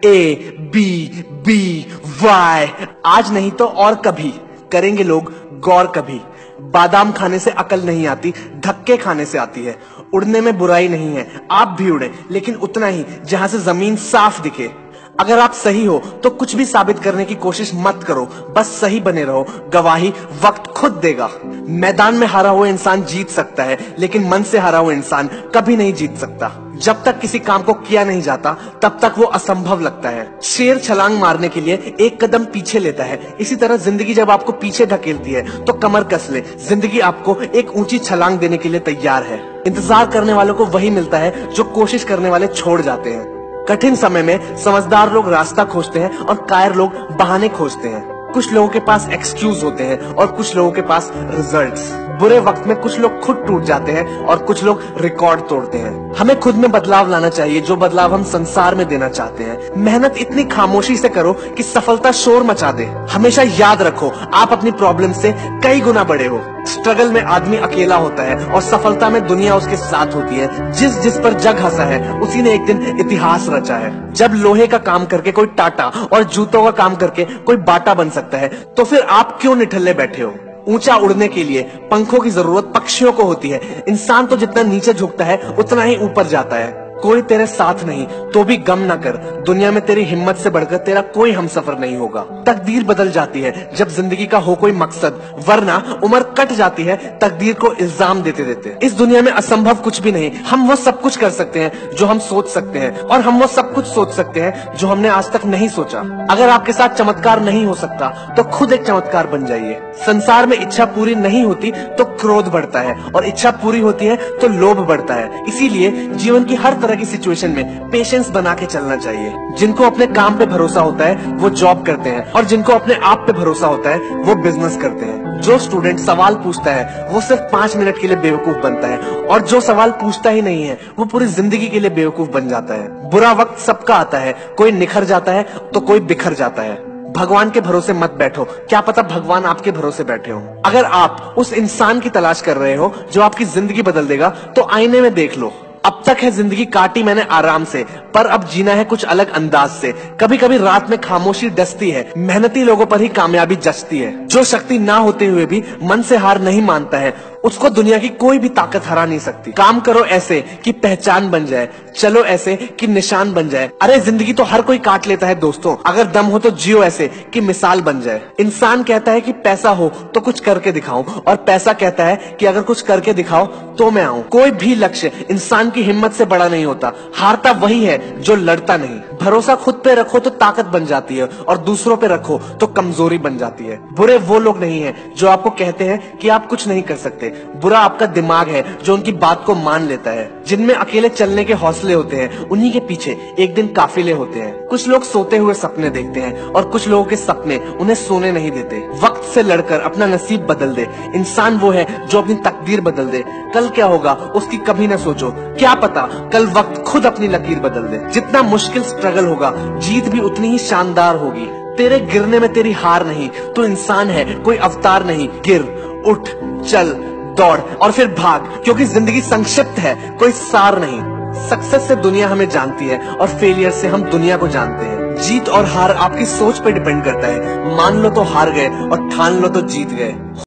ABBY। आज नहीं तो और कभी करेंगे लोग गौर कभी। बादाम खाने से अकल नहीं आती, धक्के खाने से आती है। उड़ने में बुराई नहीं है, आप भी उड़े, लेकिन उतना ही जहां से जमीन साफ दिखे। अगर आप सही हो तो कुछ भी साबित करने की कोशिश मत करो, बस सही बने रहो, गवाही वक्त खुद देगा। मैदान में हारा हुआ इंसान जीत सकता है, लेकिन मन से हारा हुआ इंसान कभी नहीं जीत सकता। जब तक किसी काम को किया नहीं जाता तब तक वो असंभव लगता है। शेर छलांग मारने के लिए एक कदम पीछे लेता है, इसी तरह जिंदगी जब आपको पीछे धकेलती है तो कमर कस ले, जिंदगी आपको एक ऊंची छलांग देने के लिए तैयार है। इंतजार करने वालों को वही मिलता है जो कोशिश करने वाले छोड़ जाते हैं। कठिन समय में समझदार लोग रास्ता खोजते हैं और कायर लोग बहाने खोजते हैं। कुछ लोगों के पास एक्सक्यूज होते हैं और कुछ लोगों के पास रिजल्ट्स। बुरे वक्त में कुछ लोग खुद टूट जाते हैं और कुछ लोग रिकॉर्ड तोड़ते हैं। हमें खुद में बदलाव लाना चाहिए, जो बदलाव हम संसार में देना चाहते हैं। मेहनत इतनी खामोशी से करो कि सफलता शोर मचा दे। हमेशा याद रखो, आप अपनी प्रॉब्लम से कई गुना बड़े हो। स्ट्रगल में आदमी अकेला होता है और सफलता में दुनिया उसके साथ होती है। जिस पर जग हंसा है उसी ने एक दिन इतिहास रचा है। जब लोहे का काम करके कोई टाटा और जूतों का काम करके कोई बाटा बन सकता है, तो फिर आप क्यों निठल्ले बैठे हो? ऊंचा उड़ने के लिए पंखों की जरूरत पक्षियों को होती है। इंसान तो जितना नीचे झुकता है उतना ही ऊपर जाता है। कोई तेरे साथ नहीं तो भी गम ना कर, दुनिया में तेरी हिम्मत से बढ़कर तेरा कोई हमसफर नहीं होगा। तकदीर बदल जाती है जब जिंदगी का हो कोई मकसद, वरना उम्र कट जाती है तकदीर को इल्जाम देते देते। इस दुनिया में असंभव कुछ भी नहीं। हम वो सब कुछ कर सकते हैं जो हम सोच सकते हैं, और हम वो सब कुछ सोच सकते हैं जो हमने आज तक नहीं सोचा। अगर आपके साथ चमत्कार नहीं हो सकता तो खुद एक चमत्कार बन जाइए। संसार में इच्छा पूरी नहीं होती तो क्रोध बढ़ता है, और इच्छा पूरी होती है तो लोभ बढ़ता है। इसीलिए जीवन की हर तरह की सिचुएशन में पेशेंस बना के चलना चाहिए। जिनको अपने काम पे भरोसा होता है वो जॉब करते हैं, और जिनको अपने आप पे भरोसा होता है वो बिजनेस करते हैं। जो स्टूडेंट सवाल पूछता है वो सिर्फ 5 मिनट के लिए बेवकूफ बनता है, और जो सवाल पूछता ही नहीं है वो पूरी जिंदगी के लिए बेवकूफ बन जाता है। बुरा वक्त सबका आता है, कोई निखर जाता है तो कोई बिखर जाता है। भगवान के भरोसे मत बैठो, क्या पता भगवान आपके भरोसे बैठे हो। अगर आप उस इंसान की तलाश कर रहे हो जो आपकी जिंदगी बदल देगा, तो आईने में देख लो। अब तक है जिंदगी काटी मैंने आराम से, पर अब जीना है कुछ अलग अंदाज से। कभी कभी रात में खामोशी डसती है, मेहनती लोगों पर ही कामयाबी जचती है। जो शक्ति ना होते हुए भी मन से हार नहीं मानता है, उसको दुनिया की कोई भी ताकत हरा नहीं सकती। काम करो ऐसे कि पहचान बन जाए, चलो ऐसे कि निशान बन जाए। अरे जिंदगी तो हर कोई काट लेता है दोस्तों, अगर दम हो तो जियो ऐसे कि मिसाल बन जाए। इंसान कहता है कि पैसा हो तो कुछ करके दिखाऊं, और पैसा कहता है कि अगर कुछ करके दिखाओ तो मैं आऊं। कोई भी लक्ष्य इंसान की हिम्मत से बड़ा नहीं होता। हारता वही है जो लड़ता नहीं। भरोसा खुद पे रखो तो ताकत बन जाती है, और दूसरों पे रखो तो कमजोरी बन जाती है। बुरे वो लोग नहीं है जो आपको कहते हैं कि आप कुछ नहीं कर सकते। बुरा आपका दिमाग है जो उनकी बात को मान लेता है। जिनमें अकेले चलने के हौसले होते हैं, उन्हीं के पीछे एक दिन काफिले होते हैं। कुछ लोग सोते हुए सपने देखते हैं, और कुछ लोगों के सपने उन्हें सोने नहीं देते। वक्त से लड़कर अपना नसीब बदल दे। इंसान वो है जो अपनी तकदीर बदल दे। कल क्या होगा उसकी कभी न सोचो, क्या पता कल वक्त खुद अपनी लकीर बदल दे। जितना मुश्किल स्ट्रगल होगा, जीत भी उतनी ही शानदार होगी। तेरे गिरने में तेरी हार नहीं, तो इंसान है कोई अवतार नहीं। गिर, उठ, चल, दौड़ और फिर भाग, क्योंकि जिंदगी संक्षिप्त है, कोई सार नहीं। सक्सेस से दुनिया हमें जानती है, और फेलियर से हम दुनिया को जानते हैं। जीत और हार आपकी सोच पे डिपेंड करता है। मान लो तो हार गए, और ठान लो तो जीत गए।